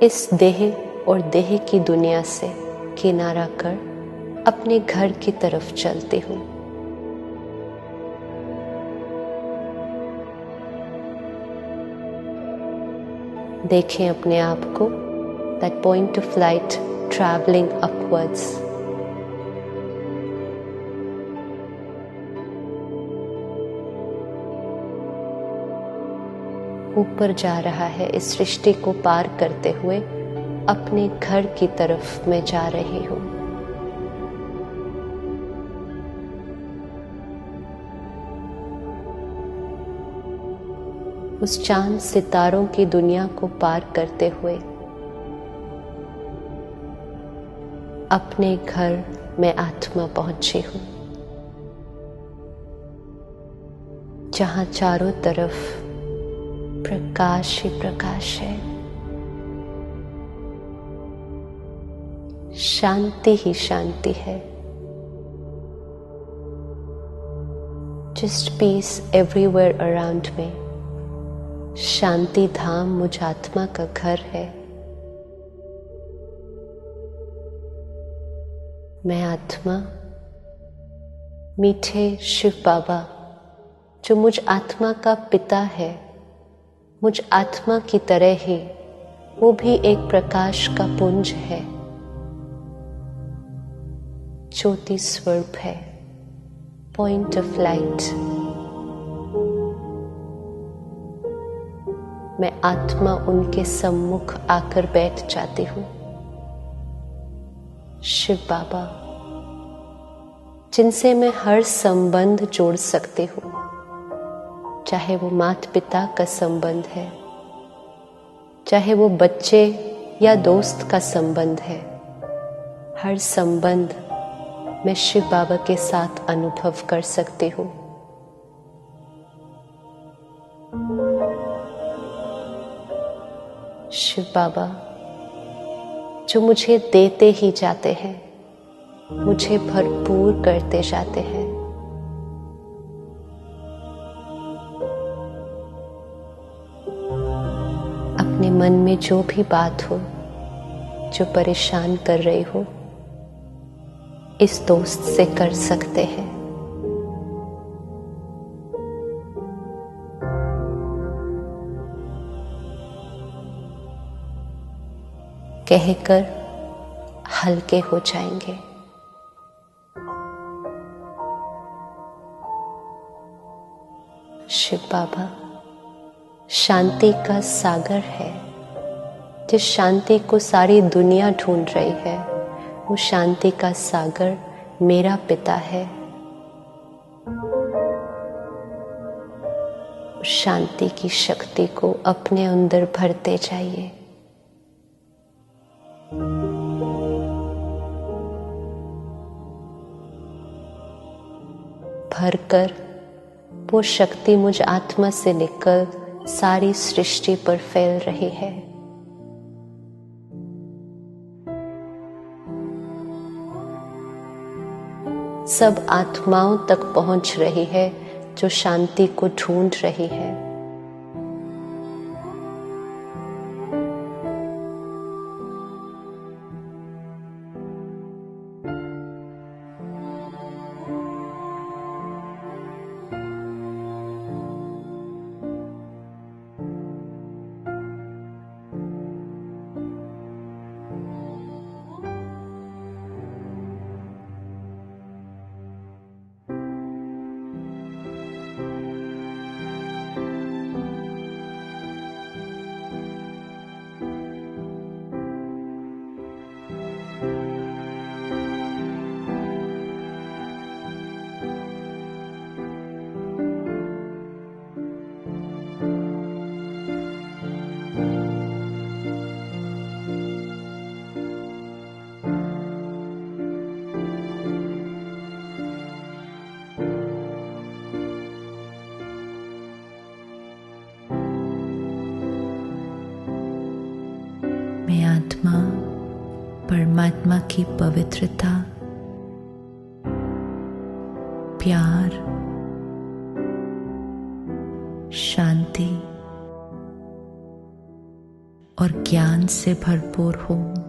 इस देह और देह की दुनिया से किनारा कर अपने घर की तरफ चलती हूँ। देखें अपने आप को, that point of light traveling upwards. ऊपर जा रहा है, इस सृष्टि को पार करते हुए अपने घर की तरफ मैं जा रही हूँ। उस चांद सितारों की दुनिया को पार करते हुए अपने घर में आत्मा पहुंची हूँ, जहां चारों तरफ प्रकाश ही प्रकाश है, शांति ही शांति है। Just peace everywhere around me. शांति धाम मुझ आत्मा का घर है। मैं आत्मा मीठे शिव बाबा, जो मुझ आत्मा का पिता है, मुझ आत्मा की तरह ही वो भी एक प्रकाश का पुंज है, ज्योति स्वरूप है, पॉइंट ऑफ लाइट। मैं आत्मा उनके सम्मुख आकर बैठ जाती हूँ। शिव बाबा, जिनसे मैं हर संबंध जोड़ सकती हूँ, चाहे वो माता पिता का संबंध है, चाहे वो बच्चे या दोस्त का संबंध है, हर संबंध मैं शिव बाबा के साथ अनुभव कर सकती हूँ। शिव बाबा, जो मुझे देते ही जाते हैं, मुझे भरपूर करते जाते हैं। अपने मन में जो भी बात हो, जो परेशान कर रही हो, इस दोस्त से कर सकते हैं। कहकर हल्के हो जाएंगे। शिव बाबा, शांति का सागर है। जिस शांति को सारी दुनिया ढूंढ रही है, वो शांति का सागर मेरा पिता है। शांति की शक्ति को अपने अंदर भरते जाइए। भरकर वो शक्ति मुझ आत्मा से निकल सारी सृष्टि पर फैल रही है। सब आत्माओं तक पहुंच रही है जो शांति को ढूंढ रही है। मैं आत्मा परमात्मा की पवित्रता, प्यार, शांति और ज्ञान से भरपूर हूं।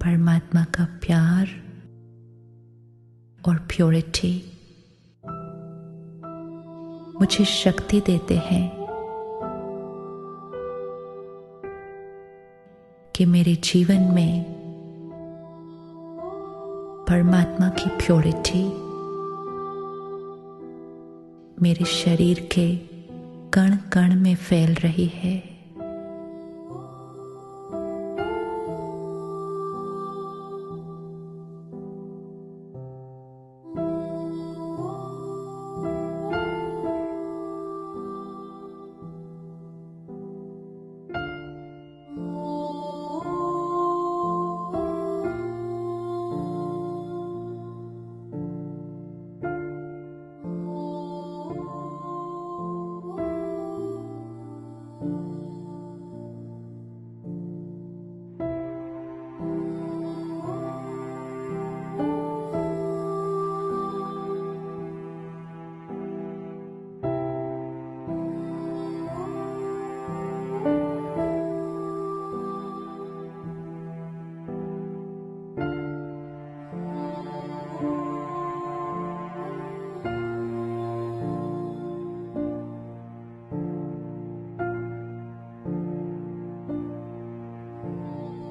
परमात्मा का प्यार और प्योरिटी मुझे शक्ति देते हैं कि मेरे जीवन में परमात्मा की प्योरिटी मेरे शरीर के कण कण में फैल रही है।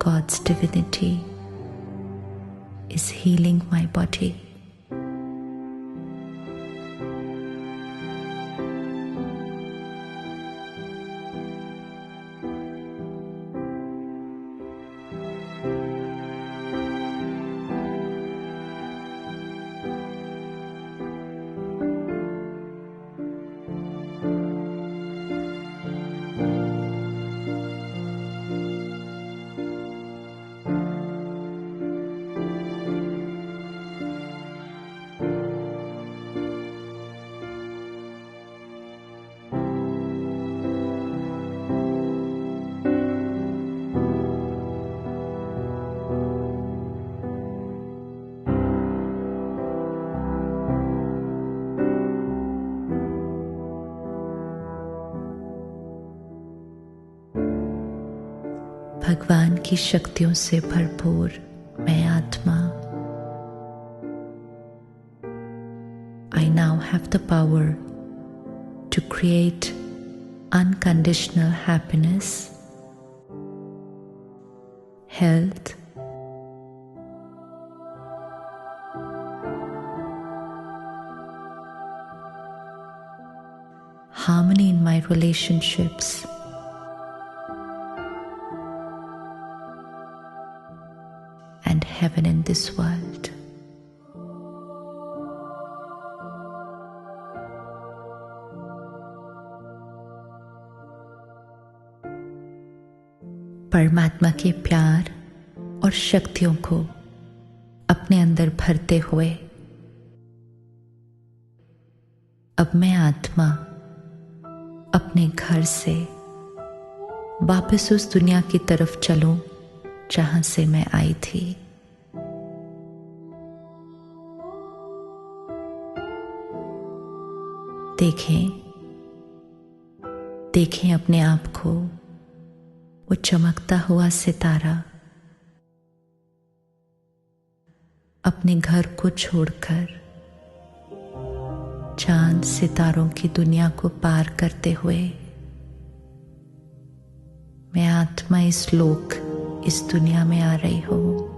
God's divinity is healing my body. भगवान की शक्तियों से भरपूर मैं आत्मा, I now have the power to create unconditional happiness, health, harmony in my relationships, and heaven in this world. परमात्मा के प्यार और शक्तियों को अपने अंदर भरते हुए अब मैं आत्मा अपने घर से वापस उस दुनिया की तरफ चलूं जहां से मैं आई थी। देखें अपने आप को, वो चमकता हुआ सितारा अपने घर को छोड़कर चांद सितारों की दुनिया को पार करते हुए मैं आत्मा इस लोक, इस दुनिया में आ रही हूं।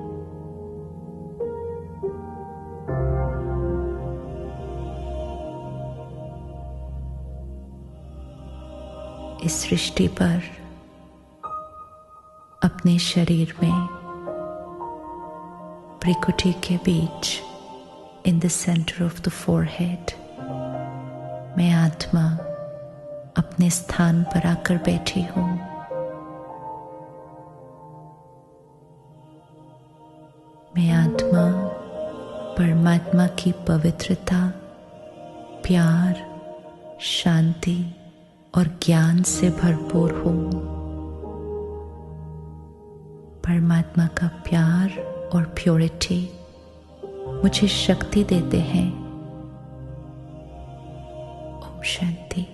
इस सृष्टि पर अपने शरीर में भ्रिकुटी के बीच, in the centre of the forehead, मैं आत्मा अपने स्थान पर आकर बैठी हूं। मैं आत्मा परमात्मा की पवित्रता, प्यार, शांति और ज्ञान से भरपूर हूं। परमात्मा का प्यार और प्योरिटी मुझे शक्ति देते हैं। ओम शांति।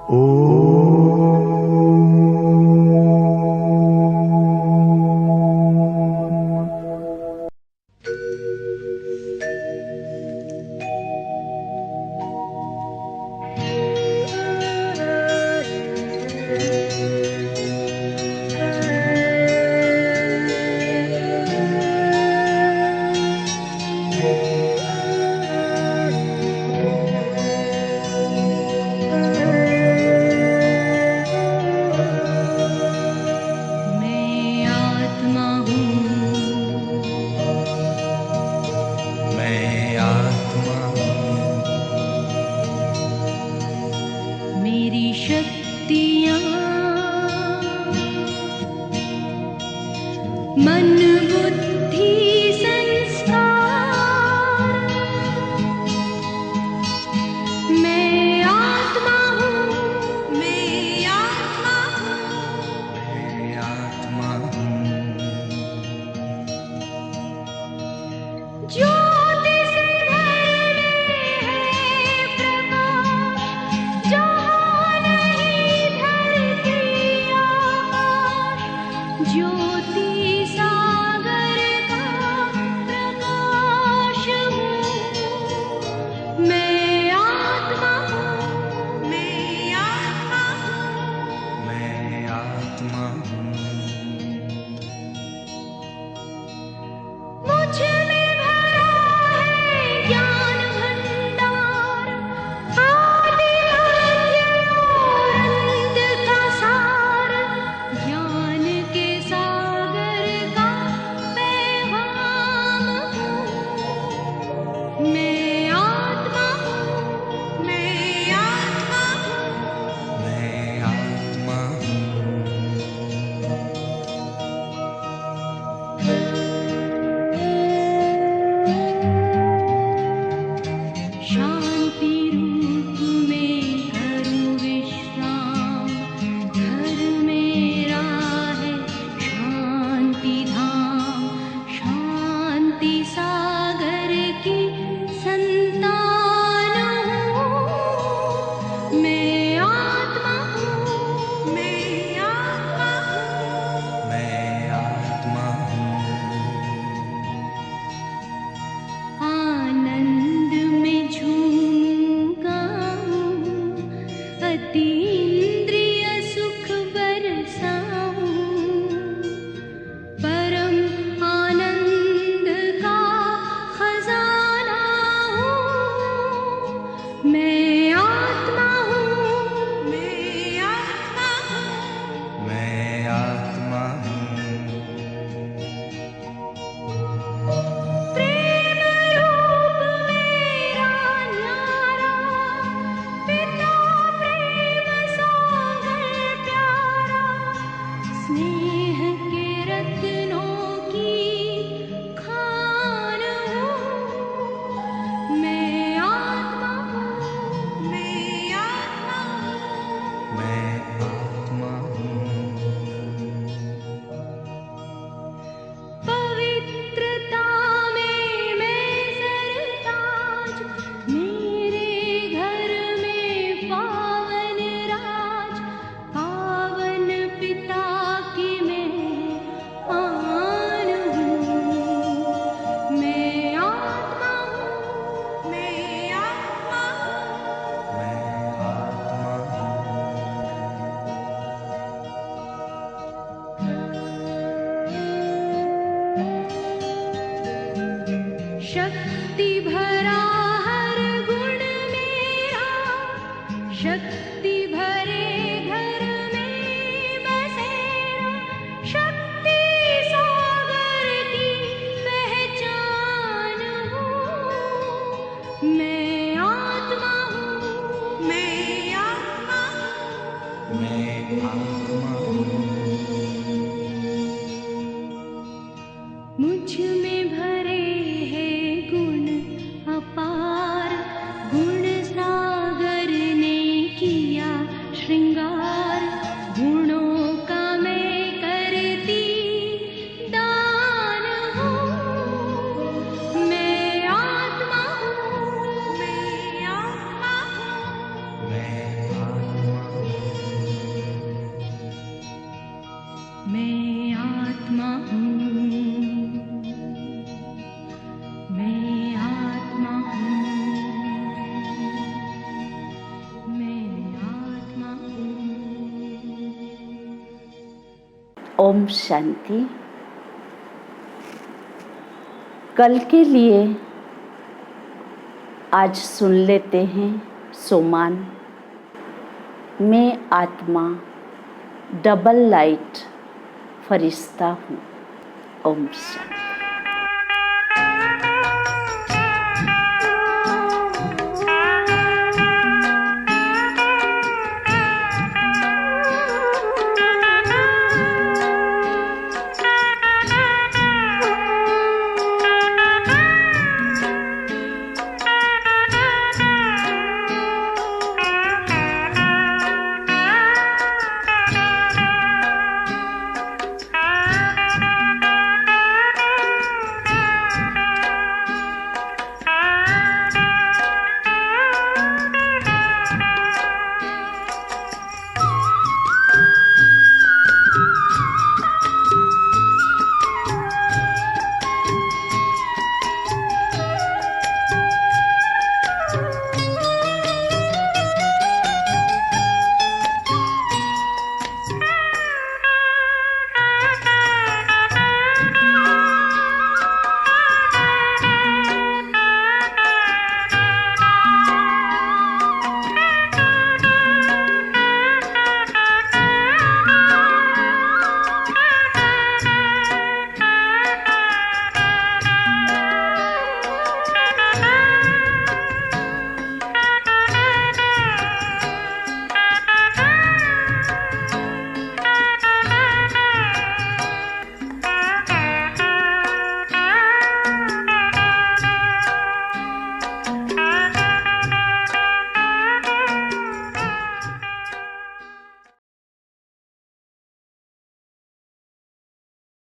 Oh मन बुद्धि संस्कार, मैं आत्मा हूँ, मैं आत्मा हूँ, मैं आत्मा हूँ। ज्योति से घर में है प्रकाश, जहाँ नहीं धरती आकाश, ज्योति सागर का प्रकाश हूँ, मैं आत्मा हूँ, मैं आत्मा हूँ, मैं आत्मा हूँ। मुझ में भरा है ज्ञान भंडार, आदि मध्य और अंत का सार, ज्ञान के सागर का पैगाम हूँ, मैं आत्मा हूँ, मैं आत्मा हूँ, मैं आत्मा हूँ। शांति रूप में करूँ विश्राम, घर मेरा है शांति धाम, शांति सागर की संतान हूँ, मैं आत्मा हूँ, मैं आत्मा हूँ, मैं आत्मा हूँ। आनंद में झूमूंगा हूँ, अतीन्द्रिय सुख बरसाऊं, परम आनंद का खजाना हूँ, मैं आत्मा हूँ, मैं आत्मा हूँ, मैं आत्मा हूँ। प्रेम रूप मेरा न्यारा, पिता प्रेम सागर प्यारा, स्नेह के रत्नों की खान हूँ, मैं आत्मा हूँ, मैं आत्मा हूँ, मैं आत्मा हूँ। पवित्रता में मैं सरताज, मेरे घर में पावन राज, पावन पिता की मैं आन हूँ, मैं आत्मा हूँ, मैं आत्मा हूँ, मैं आत्मा हूँ। शक्ति भरा हर गुण मेरा, शक्ति भरे घर में बसेरा, शक्ति सागर की पहचान हूँ, मैं आत्मा हूँ, मैं आत्मा हूँ, मैं आत्मा हूँ। मुझ में भरे हैं गुण अपार, गुण सागर ने किया श्रृंगार, गुणों का मैं करती दान हूँ, मैं आत्मा हूँ, मैं आत्मा हूँ, मैं आत्मा हूँ। मैं आत्मा हूँ, मैं आत्मा हूँ, मैं आत्मा हूँ। ओम शांति। कल के लिए आज सुन लेते हैं सोमान। मैं आत्मा डबल लाइट फरिश्ता हूँ। ओम शांति।